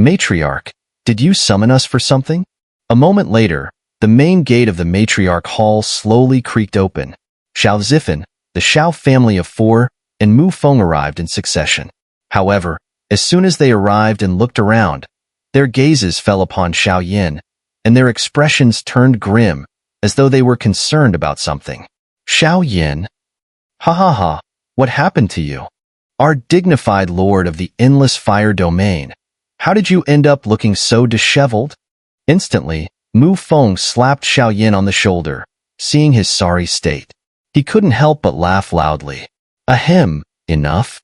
Matriarch, did you summon us for something? A moment later, the main gate of the Matriarch Hall slowly creaked open. Xiao Zifen, the Xiao family of 4, and Mu Feng arrived in succession. However, as soon as they arrived and looked around, their gazes fell upon Xiao Yin, and their expressions turned grim, as though they were concerned about something. Xiao Yin? Ha ha ha, what happened to you? Our dignified lord of the endless fire domain. How did you end up looking so disheveled? Instantly, Mu Feng slapped Xiao Yin on the shoulder, seeing his sorry state. He couldn't help but laugh loudly. Ahem, enough.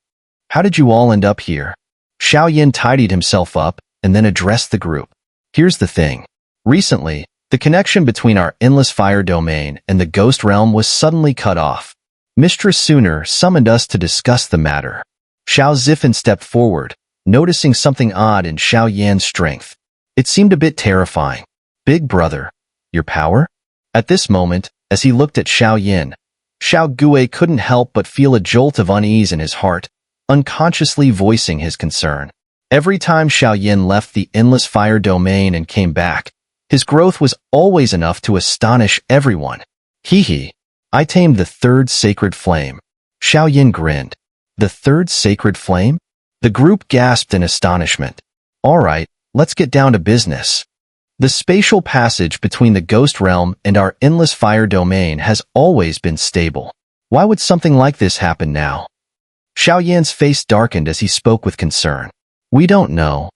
How did you all end up here? Xiao Yin tidied himself up and then addressed the group. Here's the thing. Recently, the connection between our endless fire domain and the ghost realm was suddenly cut off. Mistress Xun'er summoned us to discuss the matter. Xiao Zifen stepped forward, noticing something odd in Xiao Yan's strength. It seemed a bit terrifying. Big brother, your power? At this moment, as he looked at Xiao Yin, Xiao Gui couldn't help but feel a jolt of unease in his heart, unconsciously voicing his concern. Every time Xiao Yin left the endless fire domain and came back, his growth was always enough to astonish everyone. Hee, I tamed the third sacred flame. Xiao Yin grinned. The third sacred flame? The group gasped in astonishment. All right, let's get down to business. The spatial passage between the ghost realm and our endless fire domain has always been stable. Why would something like this happen now? Xiao Yan's face darkened as he spoke with concern. We don't know.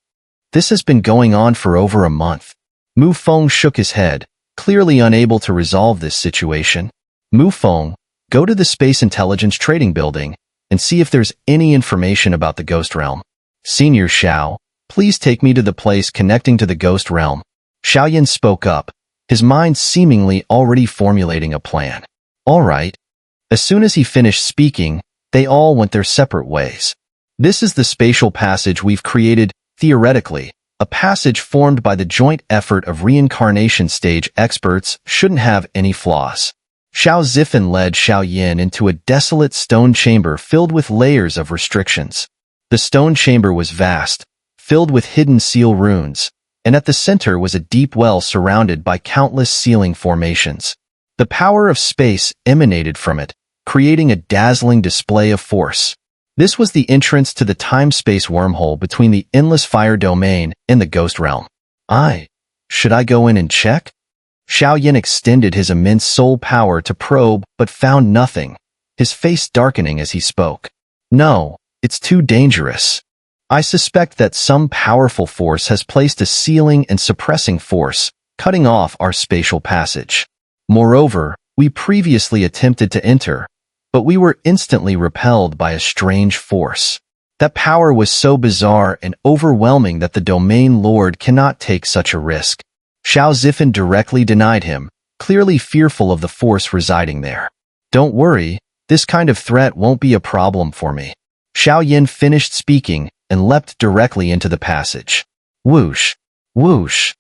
This has been going on for over a month. Mu Feng shook his head, clearly unable to resolve this situation. Mu Feng, go to the Space Intelligence Trading Building and see if there's any information about the ghost realm. Senior Xiao, please take me to the place connecting to the ghost realm. Xiao Yin spoke up, his mind seemingly already formulating a plan. All right. As soon as he finished speaking, they all went their separate ways. This is the spatial passage we've created, theoretically. A passage formed by the joint effort of reincarnation stage experts shouldn't have any flaws. Xiao Zifen led Xiao Yin into a desolate stone chamber filled with layers of restrictions. The stone chamber was vast, filled with hidden seal runes, and at the center was a deep well surrounded by countless sealing formations. The power of space emanated from it, creating a dazzling display of force. This was the entrance to the time-space wormhole between the endless fire domain and the ghost realm. Should I go in and check? Xiao Yin extended his immense soul power to probe but found nothing, his face darkening as he spoke. No, it's too dangerous. I suspect that some powerful force has placed a sealing and suppressing force, cutting off our spatial passage. Moreover, we previously attempted to enter, but we were instantly repelled by a strange force. That power was so bizarre and overwhelming that the domain lord cannot take such a risk. Xiao Zifen directly denied him, clearly fearful of the force residing there. Don't worry, this kind of threat won't be a problem for me. Xiao Yin finished speaking and leapt directly into the passage. Whoosh! Whoosh!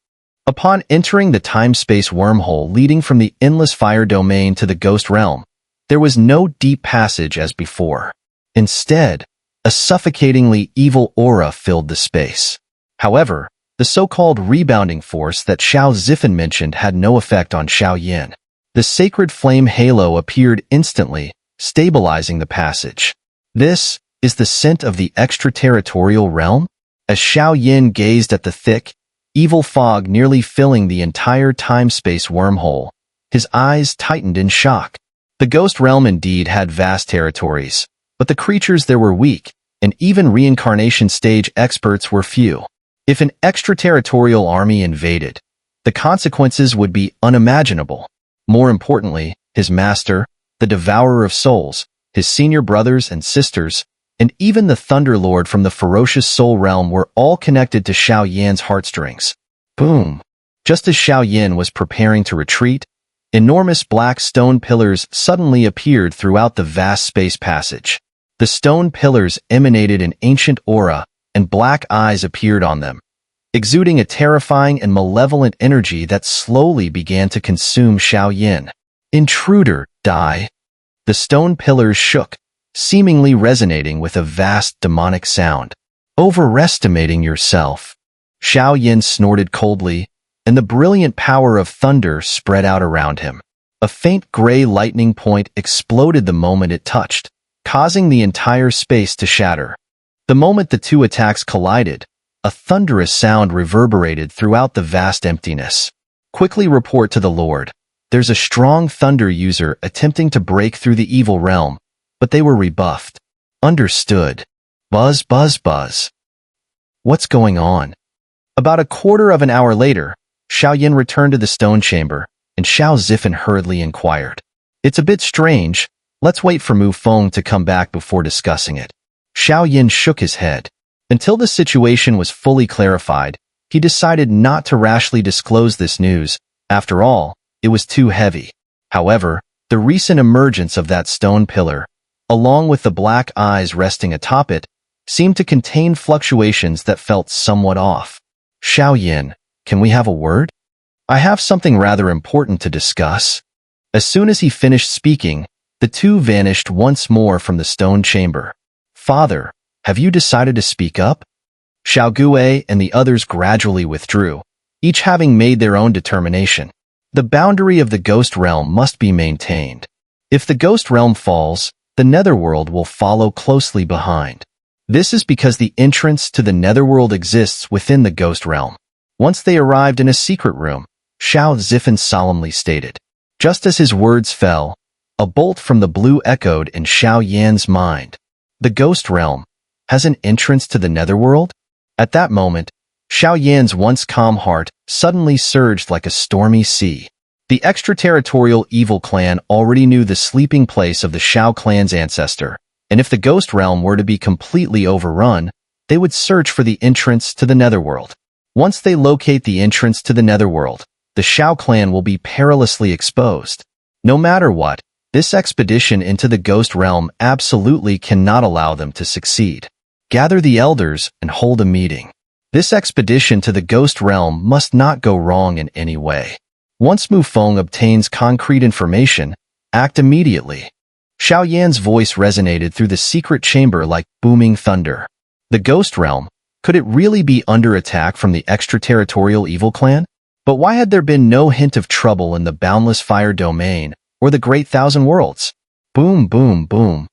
Upon entering the time-space wormhole leading from the endless fire domain to the ghost realm, there was no deep passage as before. Instead, a suffocatingly evil aura filled the space. However, the so-called rebounding force that Xiao Zifen mentioned had no effect on Xiao Yin. The sacred flame halo appeared instantly, stabilizing the passage. This is the scent of the extraterritorial realm? As Xiao Yin gazed at the thick, evil fog nearly filling the entire time-space wormhole, his eyes tightened in shock. The ghost realm indeed had vast territories, but the creatures there were weak, and even reincarnation stage experts were few. If an extraterritorial army invaded, the consequences would be unimaginable. More importantly, his master, the Devourer of Souls, his senior brothers and sisters, and even the Thunder Lord from the ferocious soul realm were all connected to Xiao Yan's heartstrings. Boom! Just as Xiao Yin was preparing to retreat, enormous black stone pillars suddenly appeared throughout the vast space passage. The stone pillars emanated an ancient aura, and black eyes appeared on them, exuding a terrifying and malevolent energy that slowly began to consume Xiao Yin. Intruder, die! The stone pillars shook, seemingly resonating with a vast demonic sound. Overestimating yourself. Xiao Yin snorted coldly, and the brilliant power of thunder spread out around him. A faint gray lightning point exploded the moment it touched, causing the entire space to shatter. The moment the two attacks collided, a thunderous sound reverberated throughout the vast emptiness. Quickly report to the Lord. There's a strong thunder user attempting to break through the evil realm, but they were rebuffed. Understood. Buzz, buzz, buzz. What's going on? About a quarter of an hour later, Xiao Yin returned to the stone chamber, and Xiao Zifen hurriedly inquired. It's a bit strange. Let's wait for Mu Feng to come back before discussing it. Xiao Yin shook his head. Until the situation was fully clarified, he decided not to rashly disclose this news. After all, it was too heavy. However, the recent emergence of that stone pillar, along with the black eyes resting atop it, seemed to contain fluctuations that felt somewhat off. Xiao Yin, can we have a word? I have something rather important to discuss. As soon as he finished speaking, the two vanished once more from the stone chamber. Father, have you decided to speak up? Xiao Gui and the others gradually withdrew, each having made their own determination. The boundary of the ghost realm must be maintained. If the ghost realm falls, the netherworld will follow closely behind. This is because the entrance to the netherworld exists within the ghost realm. Once they arrived in a secret room, Xiao Zifen solemnly stated. Just as his words fell, a bolt from the blue echoed in Xiao Yan's mind. The ghost realm has an entrance to the netherworld? At that moment, Xiao Yan's once calm heart suddenly surged like a stormy sea. The extraterritorial evil clan already knew the sleeping place of the Xiao clan's ancestor, and if the ghost realm were to be completely overrun, they would search for the entrance to the netherworld. Once they locate the entrance to the netherworld, the Xiao clan will be perilously exposed. No matter what, this expedition into the ghost realm absolutely cannot allow them to succeed. Gather the elders and hold a meeting. This expedition to the ghost realm must not go wrong in any way. Once Mu Feng obtains concrete information, act immediately. Xiao Yan's voice resonated through the secret chamber like booming thunder. The ghost realm, could it really be under attack from the extraterritorial evil clan? But why had there been no hint of trouble in the boundless fire domain or the great thousand worlds? Boom, boom, boom.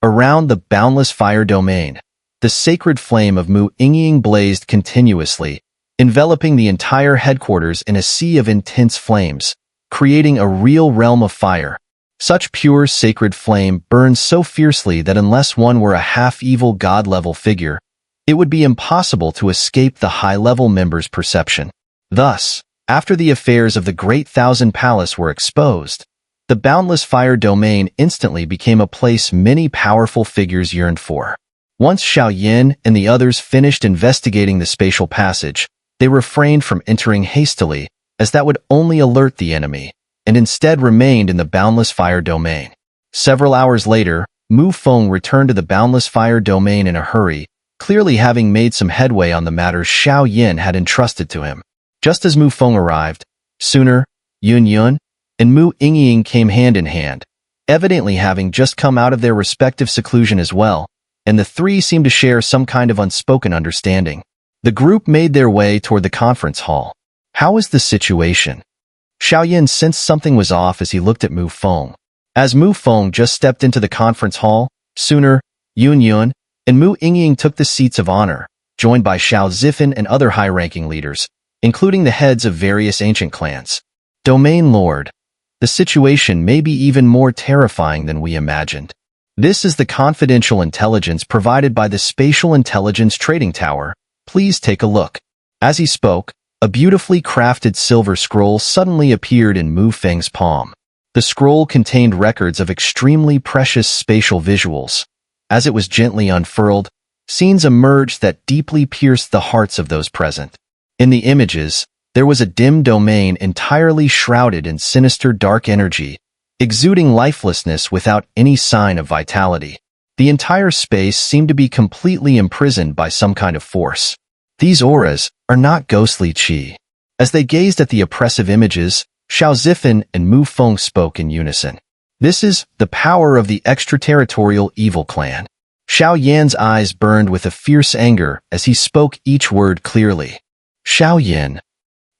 Around the boundless fire domain, the sacred flame of Mu Ying blazed continuously, enveloping the entire headquarters in a sea of intense flames, creating a real realm of fire. Such pure sacred flame burns so fiercely that unless one were a half-evil god-level figure, it would be impossible to escape the high-level member's perception. Thus, after the affairs of the Great Thousand Palace were exposed, the boundless fire domain instantly became a place many powerful figures yearned for. Once Xiao Yin and the others finished investigating the spatial passage, they refrained from entering hastily, as that would only alert the enemy, and instead remained in the boundless fire domain. Several hours later, Mu Feng returned to the boundless fire domain in a hurry, clearly having made some headway on the matters Xiao Yin had entrusted to him. Just as Mu Feng arrived, Xun'er, Yun, and Mu Ying came hand in hand, evidently having just come out of their respective seclusion as well, and the three seemed to share some kind of unspoken understanding. The group made their way toward the conference hall. How is the situation? Xiao Yin sensed something was off as he looked at Mu Feng. As Mu Feng just stepped into the conference hall, Xun'er, Yun, and Mu Ying took the seats of honor, joined by Xiao Zifen and other high-ranking leaders, including the heads of various ancient clans. Domain Lord, the situation may be even more terrifying than we imagined. This is the confidential intelligence provided by the Spatial Intelligence Trading Tower. Please take a look. As he spoke, a beautifully crafted silver scroll suddenly appeared in Mu Feng's palm. The scroll contained records of extremely precious spatial visuals. As it was gently unfurled, scenes emerged that deeply pierced the hearts of those present. In the images, there was a dim domain entirely shrouded in sinister dark energy, exuding lifelessness without any sign of vitality. The entire space seemed to be completely imprisoned by some kind of force. These auras are not ghostly qi. As they gazed at the oppressive images, Xiao Zifen and Mu Feng spoke in unison. This is the power of the extraterritorial evil clan. Xiao Yan's eyes burned with a fierce anger as he spoke each word clearly. Xiao Yin.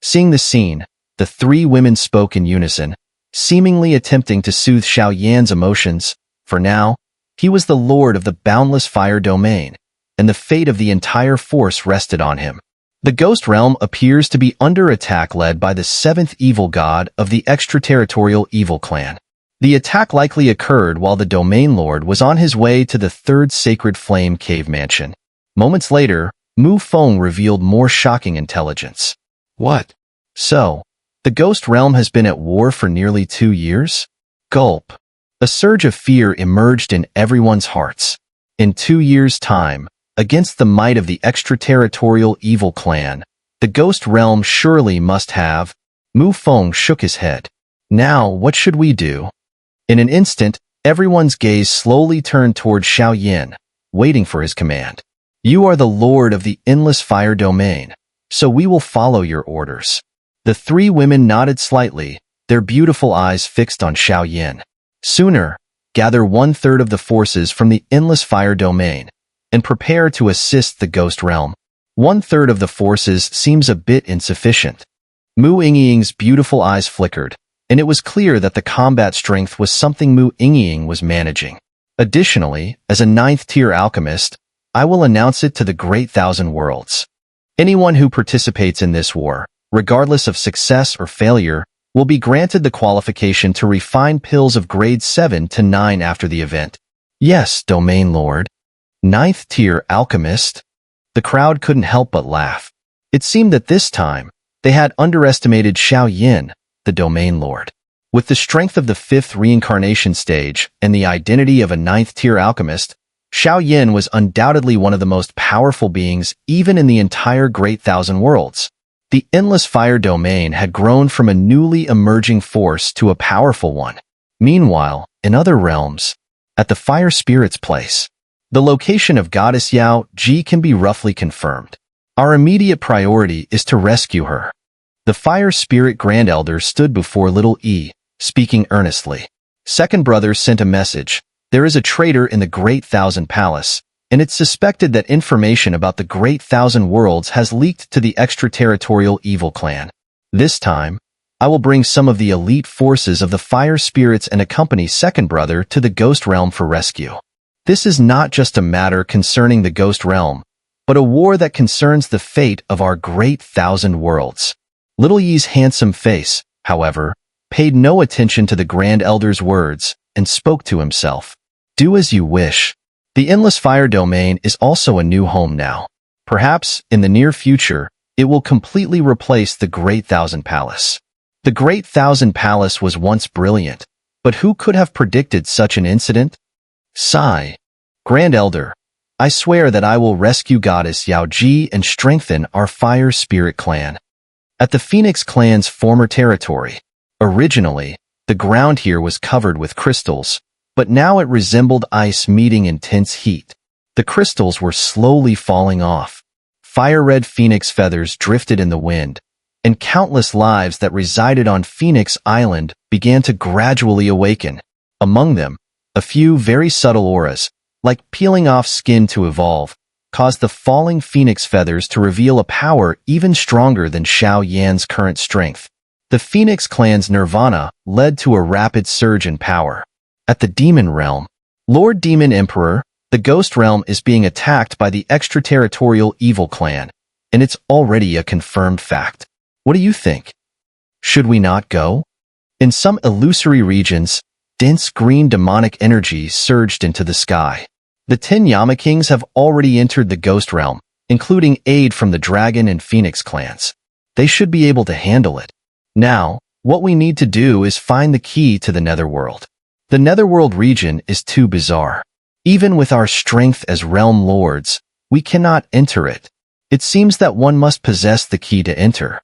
Seeing the scene, the three women spoke in unison, seemingly attempting to soothe Xiao Yan's emotions. For now, he was the lord of the boundless fire domain, and the fate of the entire force rested on him. The Ghost Realm appears to be under attack led by the seventh evil god of the extraterritorial evil clan. The attack likely occurred while the Domain Lord was on his way to the third Sacred Flame Cave Mansion. Moments later, Mu Feng revealed more shocking intelligence. What? So, the Ghost Realm has been at war for nearly 2 years? Gulp. A surge of fear emerged in everyone's hearts. In 2 years' time, against the might of the extraterritorial evil clan, the Ghost Realm surely must have. Mu Feng shook his head. Now, what should we do? In an instant, everyone's gaze slowly turned toward Xiao Yin, waiting for his command. You are the lord of the endless fire domain, so we will follow your orders. The three women nodded slightly, their beautiful eyes fixed on Xiao Yin. Xun'er, gather 1/3 of the forces from the endless fire domain, and prepare to assist the Ghost Realm. 1/3 of the forces seems a bit insufficient. Mu Yingying's beautiful eyes flickered, and it was clear that the combat strength was something Mu Yingying was managing. Additionally, as a 9th-tier alchemist, I will announce it to the Great Thousand Worlds. Anyone who participates in this war, regardless of success or failure, will be granted the qualification to refine pills of grade 7 to 9 after the event. Yes, Domain Lord. 9th-tier alchemist? The crowd couldn't help but laugh. It seemed that this time, they had underestimated Xiao Yin, the Domain Lord. With the strength of the 5th reincarnation stage and the identity of a 9th-tier alchemist, Xiao Yin was undoubtedly one of the most powerful beings even in the entire Great Thousand Worlds. The endless fire domain had grown from a newly emerging force to a powerful one. Meanwhile, in other realms, at the fire spirit's place, the location of Goddess Yao Ji can be roughly confirmed. Our immediate priority is to rescue her. The fire spirit Grand Elder stood before Little E, speaking earnestly. Second brother sent a message. There is a traitor in the Great Thousand Palace, and it's suspected that information about the Great Thousand Worlds has leaked to the extraterritorial evil clan. This time, I will bring some of the elite forces of the fire spirits and accompany second brother to the Ghost Realm for rescue. This is not just a matter concerning the Ghost Realm, but a war that concerns the fate of our Great Thousand Worlds. Little Yi's handsome face, however, paid no attention to the Grand Elder's words and spoke to himself. Do as you wish. The Endless Fire Domain is also a new home now. Perhaps, in the near future, it will completely replace the Great Thousand Palace. The Great Thousand Palace was once brilliant, but who could have predicted such an incident? Sigh. Grand Elder, I swear that I will rescue Goddess Yao Ji and strengthen our Fire Spirit clan. At the Phoenix clan's former territory, originally, the ground here was covered with crystals, but now it resembled ice meeting intense heat. The crystals were slowly falling off. Fire-red phoenix feathers drifted in the wind, and countless lives that resided on Phoenix Island began to gradually awaken. Among them, a few very subtle auras, like peeling off skin to evolve, caused the falling phoenix feathers to reveal a power even stronger than Xiao Yan's current strength. The Phoenix clan's nirvana led to a rapid surge in power. At the Demon Realm, Lord Demon Emperor, the Ghost Realm is being attacked by the extraterritorial evil clan, and it's already a confirmed fact. What do you think? Should we not go? In some illusory regions, dense green demonic energy surged into the sky. The 10 Yama Kings have already entered the Ghost Realm, including aid from the Dragon and Phoenix clans. They should be able to handle it. Now, what we need to do is find the key to the Netherworld. The Netherworld region is too bizarre. Even with our strength as realm lords, we cannot enter it. It seems that one must possess the key to enter.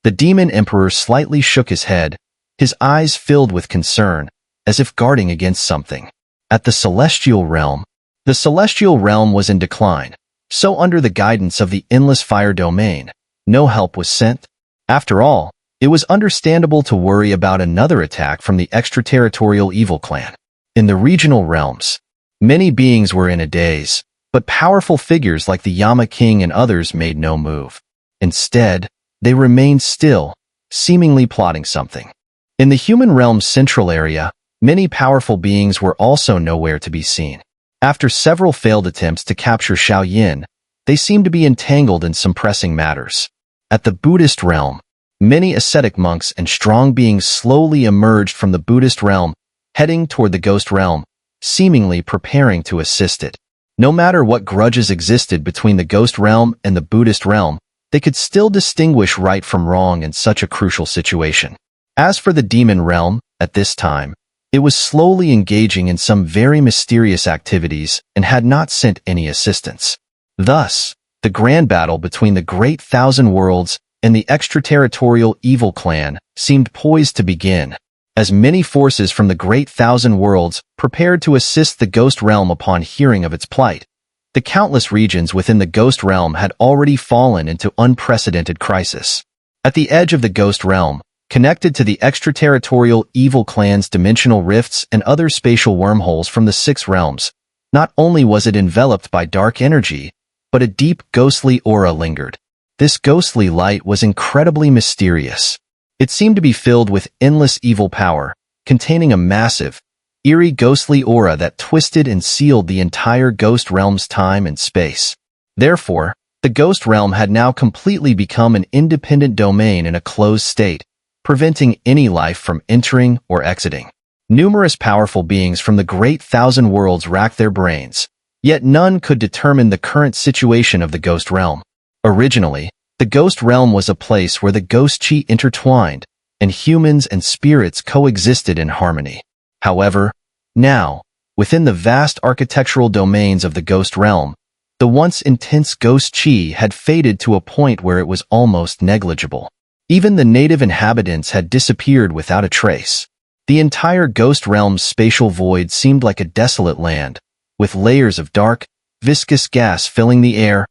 The Demon Emperor slightly shook his head, his eyes filled with concern, as if guarding against something. At the Celestial Realm, the Celestial Realm was in decline, so under the guidance of the Endless Fire Domain, no help was sent. After all, it was understandable to worry about another attack from the extraterritorial evil clan. In the regional realms, many beings were in a daze, but powerful figures like the Yama King and others made no move. Instead, they remained still, seemingly plotting something. In the human realm's central area, many powerful beings were also nowhere to be seen. After several failed attempts to capture Xiao, they seemed to be entangled in some pressing matters. At the Buddhist realm, many ascetic monks and strong beings slowly emerged from the Buddhist realm, heading toward the ghost realm, seemingly preparing to assist it. No matter what grudges existed between the ghost realm and the Buddhist realm, they could still distinguish right from wrong in such a crucial situation. As for the demon realm, at this time, it was slowly engaging in some very mysterious activities and had not sent any assistance. Thus, the grand battle between the Great Thousand Worlds and the extraterritorial evil clan seemed poised to begin, as many forces from the Great Thousand Worlds prepared to assist the ghost realm upon hearing of its plight. The countless regions within the ghost realm had already fallen into unprecedented crisis. At the edge of the ghost realm, connected to the extraterritorial evil clan's dimensional rifts and other spatial wormholes from the six realms, not only was it enveloped by dark energy, but a deep ghostly aura lingered. This ghostly light was incredibly mysterious. It seemed to be filled with endless evil power, containing a massive, eerie ghostly aura that twisted and sealed the entire ghost realm's time and space. Therefore, the ghost realm had now completely become an independent domain in a closed state, preventing any life from entering or exiting. Numerous powerful beings from the Great Thousand Worlds racked their brains, yet none could determine the current situation of the ghost realm. Originally, the ghost realm was a place where the ghost chi intertwined, and humans and spirits coexisted in harmony. However, now, within the vast architectural domains of the ghost realm, the once intense ghost chi had faded to a point where it was almost negligible. Even the native inhabitants had disappeared without a trace. The entire ghost realm's spatial void seemed like a desolate land, with layers of dark, viscous gas filling the air,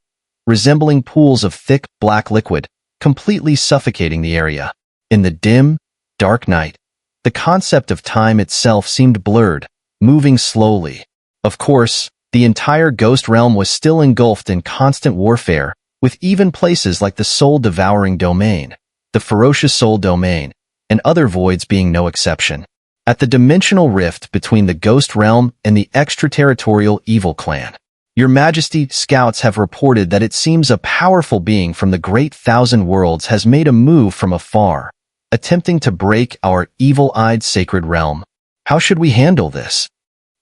resembling pools of thick, black liquid, completely suffocating the area. In the dim, dark night, the concept of time itself seemed blurred, moving slowly. Of course, the entire ghost realm was still engulfed in constant warfare, with even places like the soul-devouring domain, the ferocious soul domain, and other voids being no exception. At the dimensional rift between the ghost realm and the extraterritorial evil clan, Your Majesty, scouts have reported that it seems a powerful being from the Great Thousand Worlds has made a move from afar, attempting to break our evil-eyed sacred realm. How should we handle this?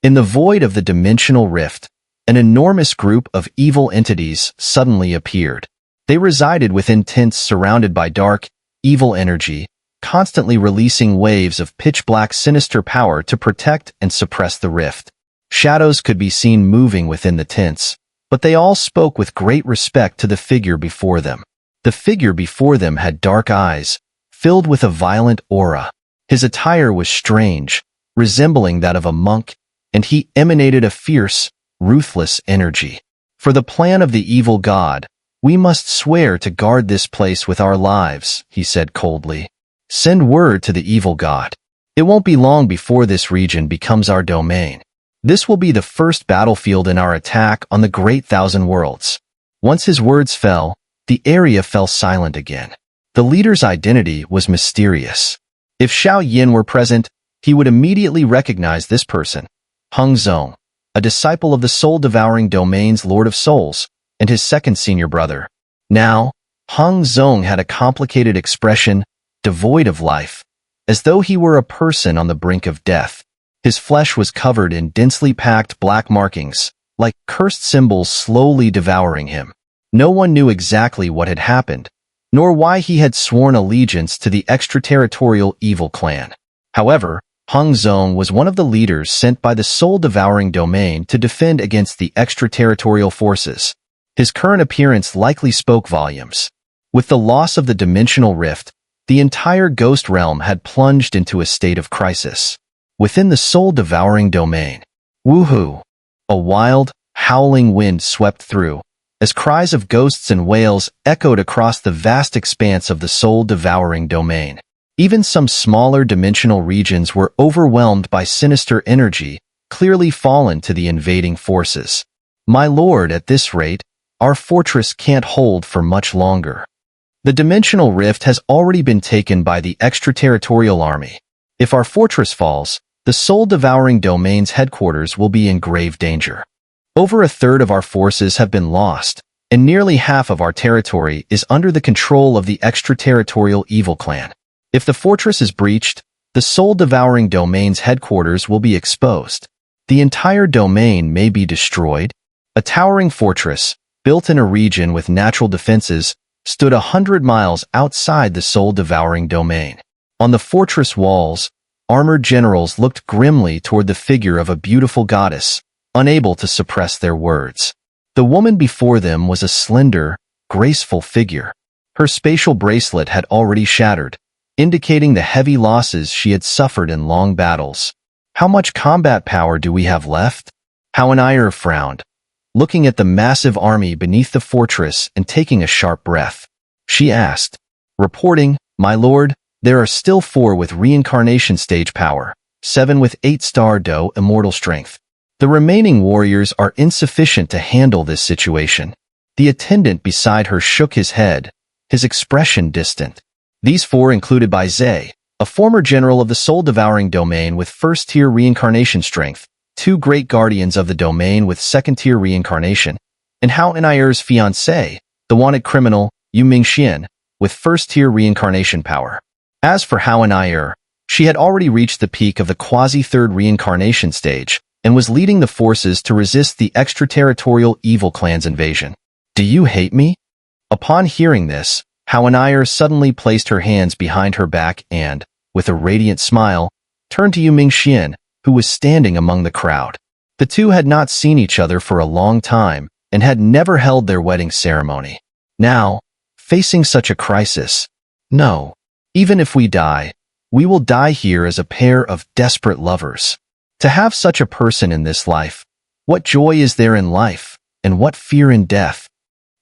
In the void of the dimensional rift, an enormous group of evil entities suddenly appeared. They resided within tents surrounded by dark, evil energy, constantly releasing waves of pitch-black sinister power to protect and suppress the rift. Shadows could be seen moving within the tents, but they all spoke with great respect to the figure before them. The figure before them had dark eyes, filled with a violent aura. His attire was strange, resembling that of a monk, and he emanated a fierce, ruthless energy. For the plan of the evil god, we must swear to guard this place with our lives, he said coldly. Send word to the evil god. It won't be long before this region becomes our domain. This will be the first battlefield in our attack on the Great Thousand Worlds. Once his words fell, the area fell silent again. The leader's identity was mysterious. If Xiao were present, he would immediately recognize this person, Hung Zong, a disciple of the soul-devouring domain's Lord of Souls, and his second senior brother. Now, Hung Zong had a complicated expression, devoid of life, as though he were a person on the brink of death. His flesh was covered in densely packed black markings, like cursed symbols slowly devouring him. No one knew exactly what had happened, nor why he had sworn allegiance to the extraterritorial evil clan. However, Hung Zong was one of the leaders sent by the soul-devouring domain to defend against the extraterritorial forces. His current appearance likely spoke volumes. With the loss of the dimensional rift, the entire ghost realm had plunged into a state of crisis. Within the soul-devouring domain, woohoo! A wild, howling wind swept through, as cries of ghosts and wails echoed across the vast expanse of the soul-devouring domain. Even some smaller dimensional regions were overwhelmed by sinister energy, clearly fallen to the invading forces. My lord, at this rate, our fortress can't hold for much longer. The dimensional rift has already been taken by the extraterritorial army. If our fortress falls, the soul-devouring domain's headquarters will be in grave danger. Over a third of our forces have been lost, and nearly half of our territory is under the control of the extraterritorial evil clan. If the fortress is breached, the soul-devouring domain's headquarters will be exposed. The entire domain may be destroyed. A towering fortress, built in a region with natural defenses, stood 100 miles outside the soul-devouring domain. On the fortress walls, armored generals looked grimly toward the figure of a beautiful goddess, unable to suppress their words. The woman before them was a slender, graceful figure. Her spatial bracelet had already shattered, indicating the heavy losses she had suffered in long battles. How much combat power do we have left? Hao Ni'er frowned, looking at the massive army beneath the fortress and taking a sharp breath. She asked, "Reporting, my lord, there are still 4 with reincarnation stage power, 7 with 8-star Do immortal strength. The remaining warriors are insufficient to handle this situation." The attendant beside her shook his head, his expression distant. These 4 included by Zhe, a former general of the soul-devouring domain with first-tier reincarnation strength, 2 great guardians of the domain with second-tier reincarnation, and Hao Ni'er's fiancé, the wanted criminal, Yu Mingxian, with first-tier reincarnation power. As for Hao Ni'er, she had already reached the peak of the quasi-third reincarnation stage and was leading the forces to resist the extraterritorial evil clan's invasion. "Do you hate me?" Upon hearing this, Hao Ni'er suddenly placed her hands behind her back and, with a radiant smile, turned to Yu Mingxian, who was standing among the crowd. The two had not seen each other for a long time and had never held their wedding ceremony. Now, facing such a crisis, no, even if we die, we will die here as a pair of desperate lovers. To have such a person in this life, what joy is there in life, and what fear in death?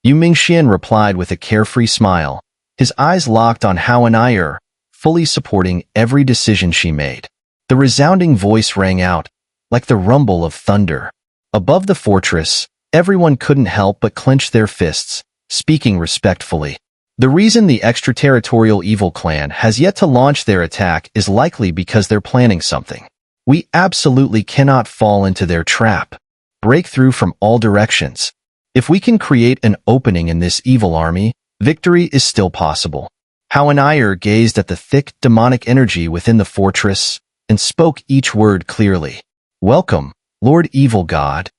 Yu Mingxian replied with a carefree smile, his eyes locked on Hao Ni'er, fully supporting every decision she made. The resounding voice rang out, like the rumble of thunder. Above the fortress, everyone couldn't help but clench their fists, speaking respectfully. The reason the extraterritorial evil clan has yet to launch their attack is likely because they're planning something. We absolutely cannot fall into their trap. Break through from all directions. If we can create an opening in this evil army, victory is still possible. Hao Ni'er gazed at the thick, demonic energy within the fortress and spoke each word clearly. "Welcome, Lord Evil God."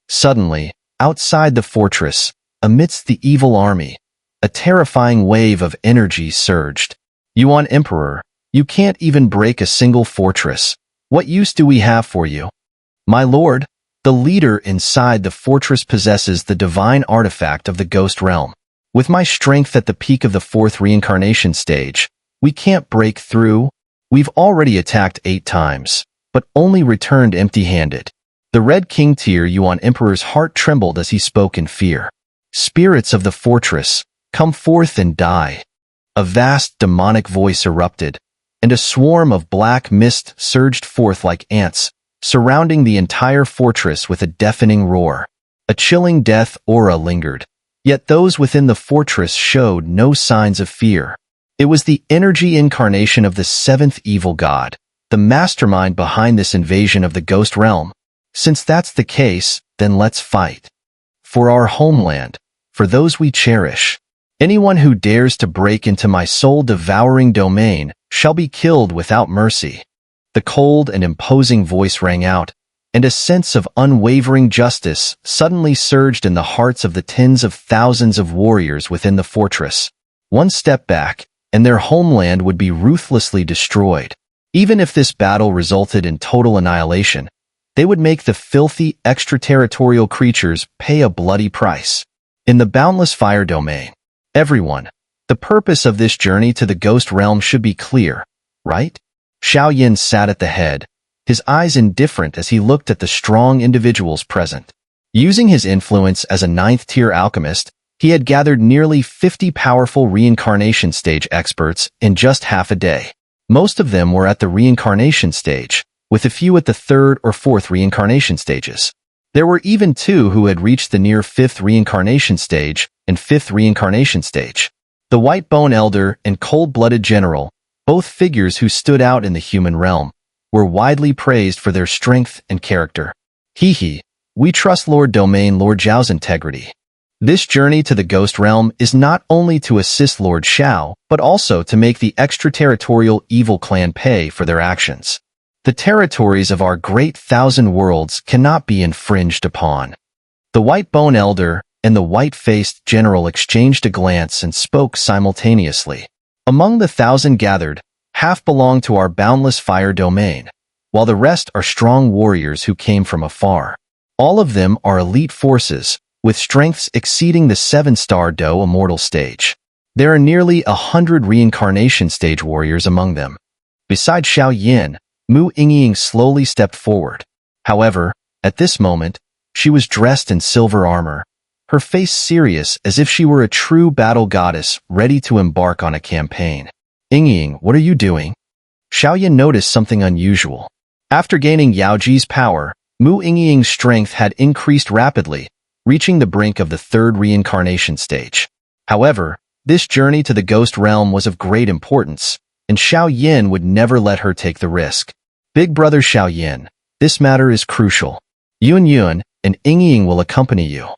Suddenly, outside the fortress, amidst the evil army, a terrifying wave of energy surged. "Yuan Emperor, you can't even break a single fortress. What use do we have for you?" "My lord, the leader inside the fortress possesses the divine artifact of the ghost realm. With my strength at the peak of the 4th reincarnation stage, we can't break through. We've already attacked 8 times, but only returned empty-handed." The Red King Tier Yuan Emperor's heart trembled as he spoke in fear. "Spirits of the fortress, come forth and die." A vast demonic voice erupted, and a swarm of black mist surged forth like ants, surrounding the entire fortress with a deafening roar. A chilling death aura lingered, yet those within the fortress showed no signs of fear. It was the energy incarnation of the 7th evil god, the mastermind behind this invasion of the ghost realm. Since that's the case, then let's fight. For our homeland, for those we cherish. Anyone who dares to break into my soul-devouring domain shall be killed without mercy. The cold and imposing voice rang out, and a sense of unwavering justice suddenly surged in the hearts of the tens of thousands of warriors within the fortress. One step back, and their homeland would be ruthlessly destroyed. Even if this battle resulted in total annihilation, they would make the filthy extraterritorial creatures pay a bloody price. In the boundless fire domain, everyone, the purpose of this journey to the ghost realm should be clear, right? Xiao Yin sat at the head, his eyes indifferent as he looked at the strong individuals present. Using his influence as a 9th-tier alchemist, he had gathered nearly 50 powerful reincarnation stage experts in just half a day. Most of them were at the reincarnation stage, with a few at the 3rd or 4th reincarnation stages. There were even 2 who had reached the near 5th reincarnation stage and 5th reincarnation stage. The White Bone Elder and Cold-Blooded General, both figures who stood out in the human realm, were widely praised for their strength and character. Hee, we trust Lord Domain Lord Xiao's integrity. This journey to the Ghost Realm is not only to assist Lord Xiao, but also to make the extraterritorial evil clan pay for their actions. The territories of our great thousand worlds cannot be infringed upon. The White Bone Elder and the white-faced general exchanged a glance and spoke simultaneously. Among the 1,000 gathered, half belong to our boundless fire domain, while the rest are strong warriors who came from afar. All of them are elite forces, with strengths exceeding the 7-star Do Immortal stage. There are nearly 100 reincarnation stage warriors among them. Beside Xiao Yin, Mu Yingying slowly stepped forward. However, at this moment, she was dressed in silver armor, her face serious as if she were a true battle goddess ready to embark on a campaign. Yingying, what are you doing? Xiao Yin noticed something unusual. After gaining Yao Ji's power, Mu Yingying's strength had increased rapidly, reaching the brink of the 3rd reincarnation stage. However, this journey to the Ghost Realm was of great importance, and Xiao Yin would never let her take the risk. Big brother Xiao Yin, this matter is crucial. Yun and Yingying will accompany you.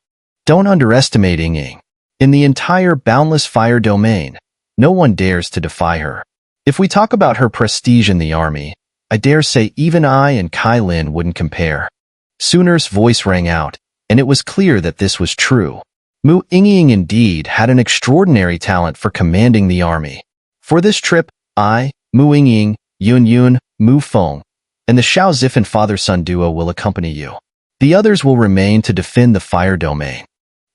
Don't underestimate Yingying. In the entire boundless fire domain, no one dares to defy her. If we talk about her prestige in the army, I dare say even I and Kai Lin wouldn't compare. Xun'er's voice rang out, and it was clear that this was true. Mu Yingying indeed had an extraordinary talent for commanding the army. For this trip, I, Mu Yingying, Yun, Mu Feng, and the Xiao Zifan father-son duo will accompany you. The others will remain to defend the fire domain.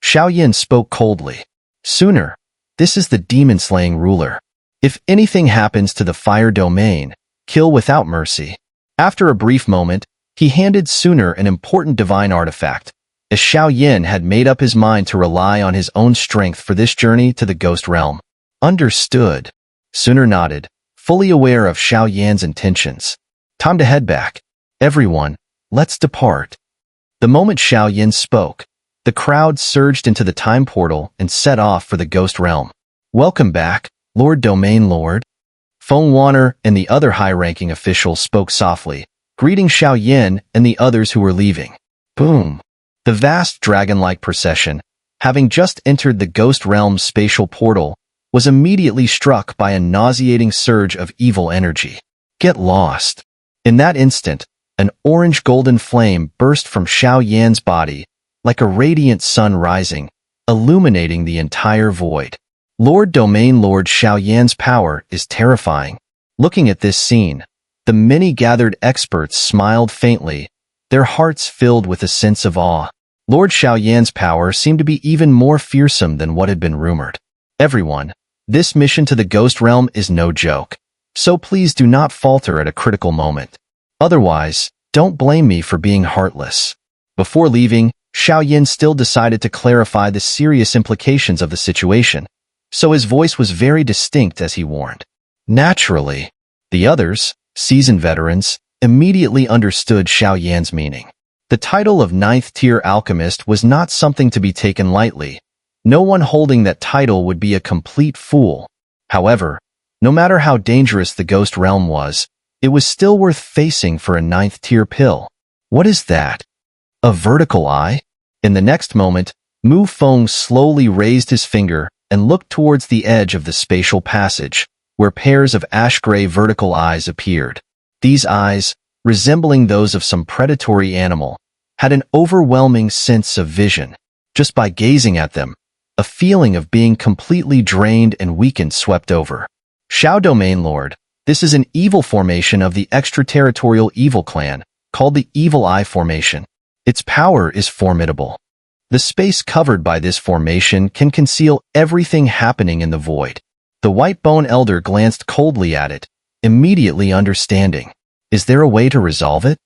Xiao Yin spoke coldly. Xun'er, this is the demon-slaying ruler. If anything happens to the fire domain, kill without mercy. After a brief moment, he handed Xun'er an important divine artifact, as Xiao Yin had made up his mind to rely on his own strength for this journey to the Ghost Realm. Understood. Xun'er nodded, fully aware of Xiao Yan's intentions. Time to head back. Everyone, let's depart. The moment Xiao Yin spoke, the crowd surged into the time portal and set off for the Ghost Realm. Welcome back, Lord Domain Lord. Feng Wan'er and the other high-ranking officials spoke softly, greeting Xiao Yin and the others who were leaving. Boom! The vast dragon-like procession, having just entered the Ghost Realm's spatial portal, was immediately struck by a nauseating surge of evil energy. Get lost. In that instant, an orange-golden flame burst from Xiao Yan's body, like a radiant sun rising, illuminating the entire void. Lord Domain Lord Xiao Yan's power is terrifying. Looking at this scene, the many gathered experts smiled faintly, their hearts filled with a sense of awe. Lord Xiao Yan's power seemed to be even more fearsome than what had been rumored. Everyone, this mission to the Ghost Realm is no joke, so please do not falter at a critical moment. Otherwise, don't blame me for being heartless. Before leaving, Xiao Yin still decided to clarify the serious implications of the situation, so his voice was very distinct as he warned. Naturally, the others, seasoned veterans, immediately understood Xiao Yan's meaning. The title of 9th-tier alchemist was not something to be taken lightly. No one holding that title would be a complete fool. However, no matter how dangerous the Ghost Realm was, it was still worth facing for a 9th-tier pill. What is that? A vertical eye? In the next moment, Mu Feng slowly raised his finger and looked towards the edge of the spatial passage, where pairs of ash-gray vertical eyes appeared. These eyes, resembling those of some predatory animal, had an overwhelming sense of vision. Just by gazing at them, a feeling of being completely drained and weakened swept over. Xiao Domain Lord, this is an evil formation of the extraterritorial evil clan, called the Evil Eye Formation. Its power is formidable. The space covered by this formation can conceal everything happening in the void. The White Bone Elder glanced coldly at it, immediately understanding. Is there a way to resolve it?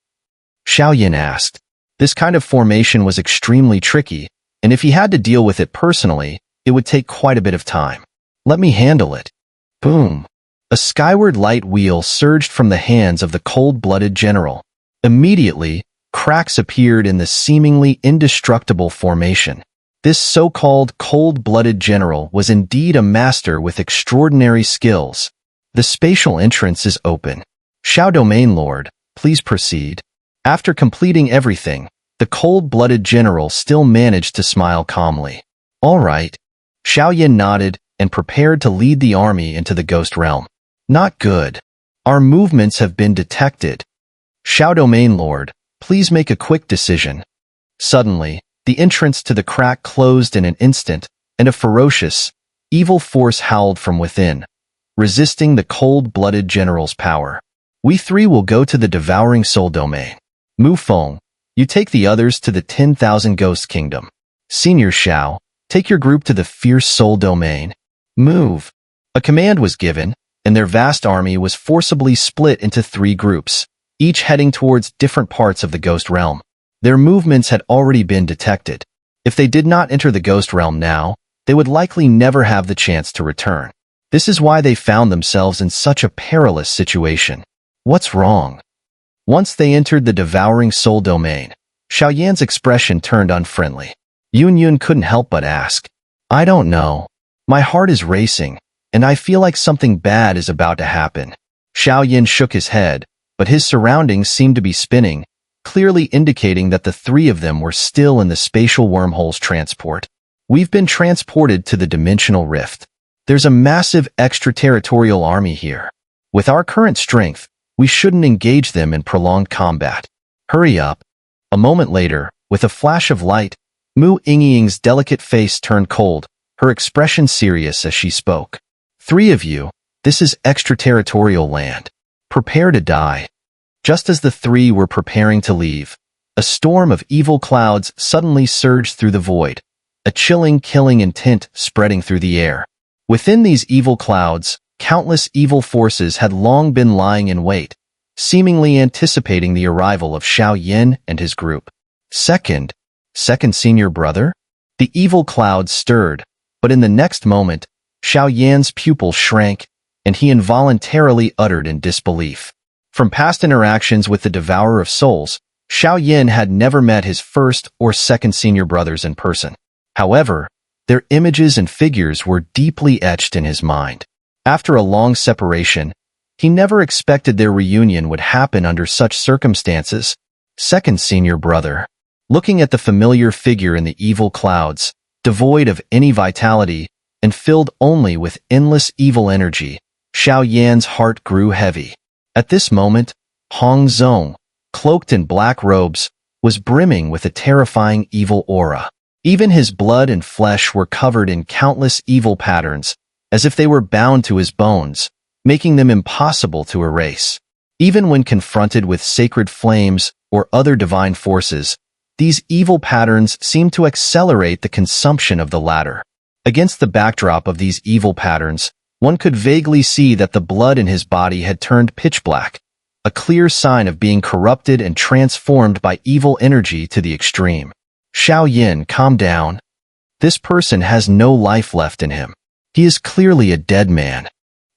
Xiao Yin asked. This kind of formation was extremely tricky, and if he had to deal with it personally, it would take quite a bit of time. Let me handle it. Boom. A skyward light wheel surged from the hands of the cold-blooded general. Immediately, cracks appeared in the seemingly indestructible formation. This so-called cold-blooded general was indeed a master with extraordinary skills. The spatial entrance is open. Xiao Domain Lord, please proceed. After completing everything, the cold-blooded general still managed to smile calmly. All right. Xiao Yin nodded and prepared to lead the army into the ghost realm. Not good. Our movements have been detected. Xiao Domain Lord, please make a quick decision. Suddenly, the entrance to the crack closed in an instant, and a ferocious, evil force howled from within, resisting the cold-blooded general's power. We three will go to the devouring soul domain. Mu Feng, you take the others to the 10,000 Ghost Kingdom. Senior Xiao, take your group to the fierce soul domain. Move. A command was given, and their vast army was forcibly split into 3 groups, each heading towards different parts of the ghost realm. Their movements had already been detected. If they did not enter the ghost realm now, they would likely never have the chance to return. This is why they found themselves in such a perilous situation. What's wrong? Once they entered the devouring soul domain, Xiao Yan's expression turned unfriendly. Yun couldn't help but ask, I don't know. My heart is racing, and I feel like something bad is about to happen. Xiao Yan shook his head, but his surroundings seemed to be spinning, clearly indicating that the 3 of them were still in the spatial wormhole's transport. We've been transported to the dimensional rift. There's a massive extraterritorial army here. With our current strength, we shouldn't engage them in prolonged combat. Hurry up. A moment later, with a flash of light, Mu Yingying's delicate face turned cold, her expression serious as she spoke. 3 of you, this is extraterritorial land. Prepare to die. Just as the 3 were preparing to leave, a storm of evil clouds suddenly surged through the void, a chilling, killing intent spreading through the air. Within these evil clouds, countless evil forces had long been lying in wait, seemingly anticipating the arrival of Xiao Yin and his group. Second senior brother? The evil clouds stirred, but in the next moment, Xiao Yan's pupil shrank, and he involuntarily uttered in disbelief. From past interactions with the Devourer of Souls, Xiao Yin had never met his first or second senior brothers in person. However, their images and figures were deeply etched in his mind. After a long separation, he never expected their reunion would happen under such circumstances. Second senior brother. Looking at the familiar figure in the evil clouds, devoid of any vitality and filled only with endless evil energy, Xiao Yan's heart grew heavy. At this moment, Hong Zong, cloaked in black robes, was brimming with a terrifying evil aura. Even his blood and flesh were covered in countless evil patterns, as if they were bound to his bones, making them impossible to erase. Even when confronted with sacred flames or other divine forces, these evil patterns seemed to accelerate the consumption of the latter. Against the backdrop of these evil patterns, one could vaguely see that the blood in his body had turned pitch black, a clear sign of being corrupted and transformed by evil energy to the extreme. Xiao Yin, calm down. This person has no life left in him. He is clearly a dead man.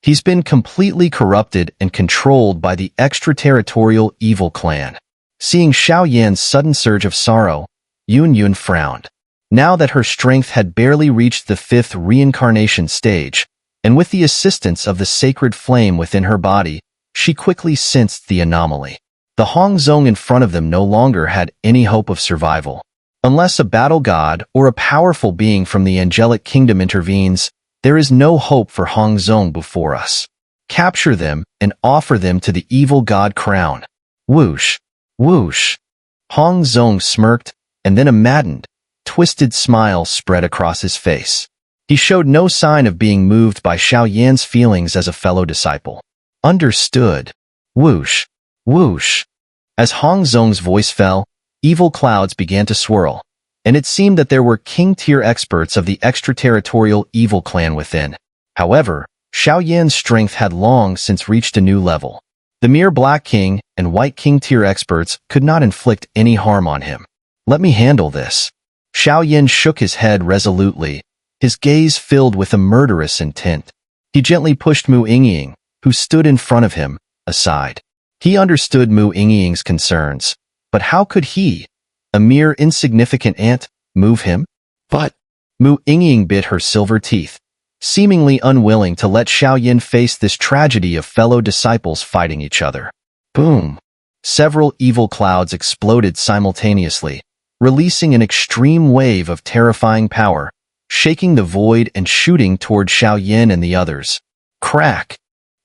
He's been completely corrupted and controlled by the extraterritorial evil clan. Seeing Xiao Yan's sudden surge of sorrow, Yun frowned. Now that her strength had barely reached the 5th reincarnation stage, and with the assistance of the sacred flame within her body, she quickly sensed the anomaly. The Hong Zong in front of them no longer had any hope of survival. Unless a battle god or a powerful being from the angelic kingdom intervenes, there is no hope for Hong Zong before us. Capture them and offer them to the evil god crown. Whoosh, whoosh. Hong Zong smirked, and then a maddened, twisted smile spread across his face. He showed no sign of being moved by Xiao Yan's feelings as a fellow disciple. Understood. Whoosh, whoosh. As Hong Zong's voice fell, evil clouds began to swirl, and it seemed that there were king-tier experts of the extraterritorial evil clan within. However, Xiao Yan's strength had long since reached a new level. The mere Black King and White King-tier experts could not inflict any harm on him. Let me handle this. Xiao Yan shook his head resolutely, his gaze filled with a murderous intent. He gently pushed Mu Yingying, who stood in front of him, aside. He understood Mu Yingying's concerns, but how could he, a mere insignificant ant, move him? But Mu Yingying bit her silver teeth, seemingly unwilling to let Xiao Yin face this tragedy of fellow disciples fighting each other. Boom! Several evil clouds exploded simultaneously, releasing an extreme wave of terrifying power, shaking the void and shooting toward Xiao Yin and the others. Crack!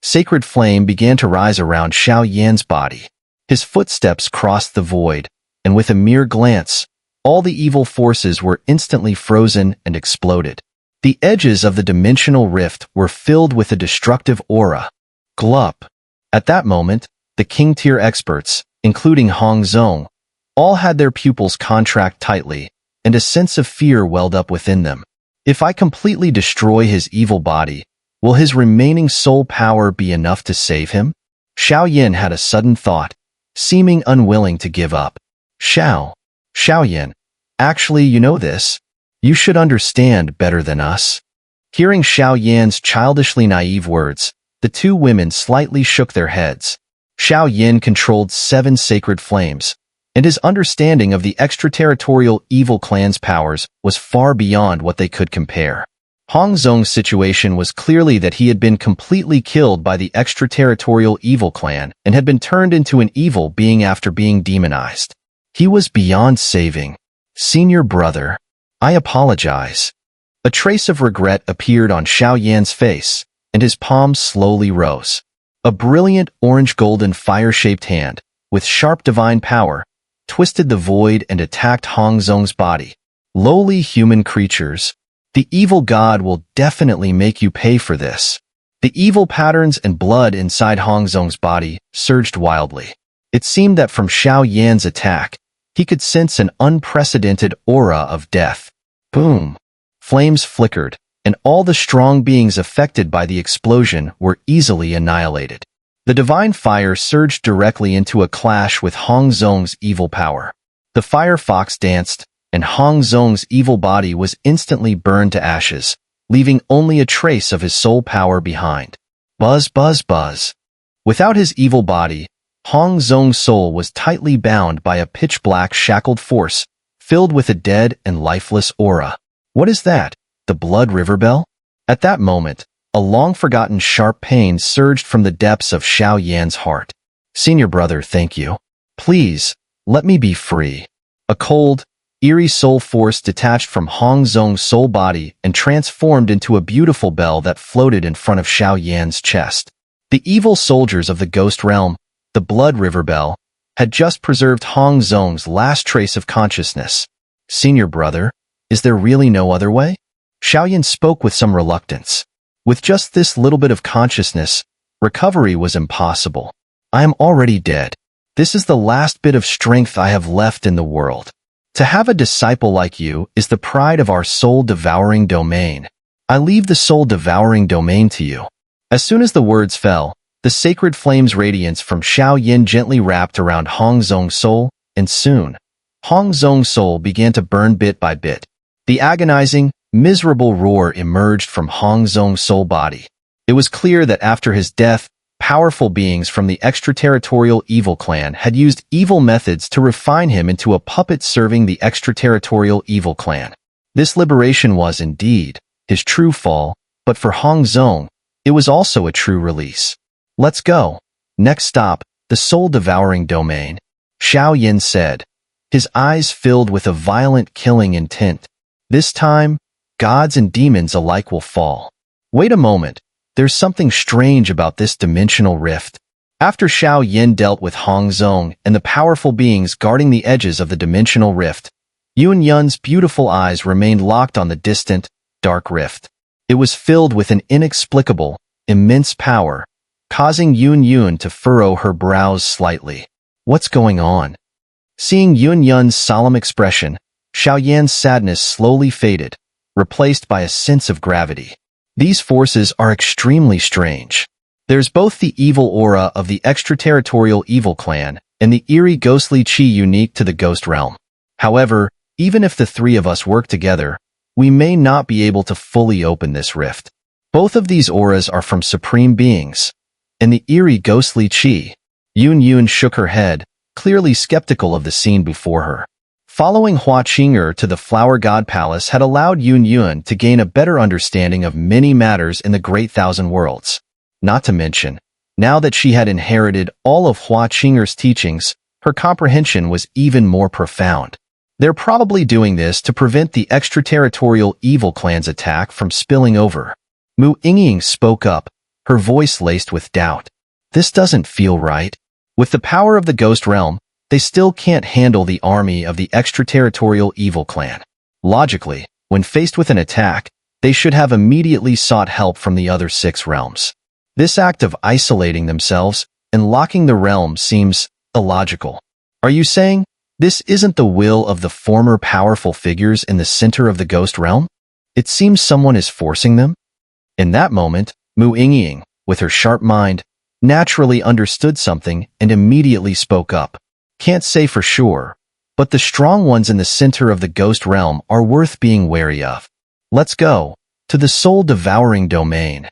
Sacred flame began to rise around Xiao Yan's body. His footsteps crossed the void, and with a mere glance, all the evil forces were instantly frozen and exploded. The edges of the dimensional rift were filled with a destructive aura. Glup! At that moment, the king-tier experts, including Hong Zong, all had their pupils contract tightly, and a sense of fear welled up within them. If I completely destroy his evil body, will his remaining soul power be enough to save him? Xiao Yin had a sudden thought, seeming unwilling to give up. Xiao Yin, actually you know this. You should understand better than us. Hearing Xiao Yan's childishly naive words, the two women slightly shook their heads. Xiao Yin controlled 7 sacred flames, and his understanding of the extraterritorial evil clan's powers was far beyond what they could compare. Hong Zong's situation was clearly that he had been completely killed by the extraterritorial evil clan and had been turned into an evil being after being demonized. He was beyond saving. Senior brother, I apologize. A trace of regret appeared on Xiao Yan's face, and his palms slowly rose. A brilliant orange-golden fire-shaped hand, with sharp divine power, twisted the void and attacked Hong Zong's body. Lowly human creatures, the evil god will definitely make you pay for this. The evil patterns and blood inside Hong Zong's body surged wildly. It seemed that from Xiao Yan's attack, he could sense an unprecedented aura of death. Boom! Flames flickered, and all the strong beings affected by the explosion were easily annihilated. The divine fire surged directly into a clash with Hong Zong's evil power. The fire fox danced, and Hong Zong's evil body was instantly burned to ashes, leaving only a trace of his soul power behind. Buzz, buzz, buzz. Without his evil body, Hong Zong's soul was tightly bound by a pitch-black shackled force, filled with a dead and lifeless aura. What is that? The blood river bell? At that moment, a long-forgotten sharp pain surged from the depths of Xiao Yan's heart. Senior brother, thank you. Please, let me be free. A cold, eerie soul force detached from Hong Zong's soul body and transformed into a beautiful bell that floated in front of Xiao Yan's chest. The evil soldiers of the ghost realm, the blood river bell, had just preserved Hong Zong's last trace of consciousness. Senior brother, is there really no other way? Xiao Yan spoke with some reluctance. With just this little bit of consciousness, recovery was impossible. I am already dead. This is the last bit of strength I have left in the world. To have a disciple like you is the pride of our soul-devouring domain. I leave the soul-devouring domain to you. As soon as the words fell, the sacred flame's radiance from Xiao Yin gently wrapped around Hong Zong's soul, and soon, Hong Zong's soul began to burn bit by bit. The agonizing, miserable roar emerged from Hong Zong's soul body. It was clear that after his death, powerful beings from the extraterritorial evil clan had used evil methods to refine him into a puppet serving the extraterritorial evil clan. This liberation was, indeed, his true fall, but for Hong Zong, it was also a true release. Let's go. Next stop, the soul-devouring domain, Xiao Yin said, his eyes filled with a violent killing intent. This time, gods and demons alike will fall. Wait a moment, there's something strange about this dimensional rift. After Xiao Yin dealt with Hong Zong and the powerful beings guarding the edges of the dimensional rift, Yun Yun's beautiful eyes remained locked on the distant, dark rift. It was filled with an inexplicable, immense power, causing Yun Yun to furrow her brows slightly. What's going on? Seeing Yun Yun's solemn expression, Xiao Yan's sadness slowly faded, replaced by a sense of gravity. These forces are extremely strange. There's both the evil aura of the extraterritorial evil clan and the eerie ghostly chi unique to the ghost realm. However, even if the three of us work together, we may not be able to fully open this rift. Both of these auras are from supreme beings. And the eerie ghostly chi. Yun Yun shook her head, clearly skeptical of the scene before her. Following Xun'er to the Flower God Palace had allowed Yun to gain a better understanding of many matters in the Great Thousand Worlds. Not to mention, now that she had inherited all of Xun'er's teachings, her comprehension was even more profound. They're probably doing this to prevent the extraterritorial evil clan's attack from spilling over. Mu Yingying spoke up, her voice laced with doubt. This doesn't feel right. With the power of the Ghost Realm, they still can't handle the army of the extraterritorial evil clan. Logically, when faced with an attack, they should have immediately sought help from the other 6 realms. This act of isolating themselves and locking the realm seems illogical. Are you saying this isn't the will of the former powerful figures in the center of the Ghost Realm? It seems someone is forcing them? In that moment, Mu Yingying, with her sharp mind, naturally understood something and immediately spoke up. Can't say for sure, but the strong ones in the center of the Ghost Realm are worth being wary of. Let's go to the soul-devouring domain.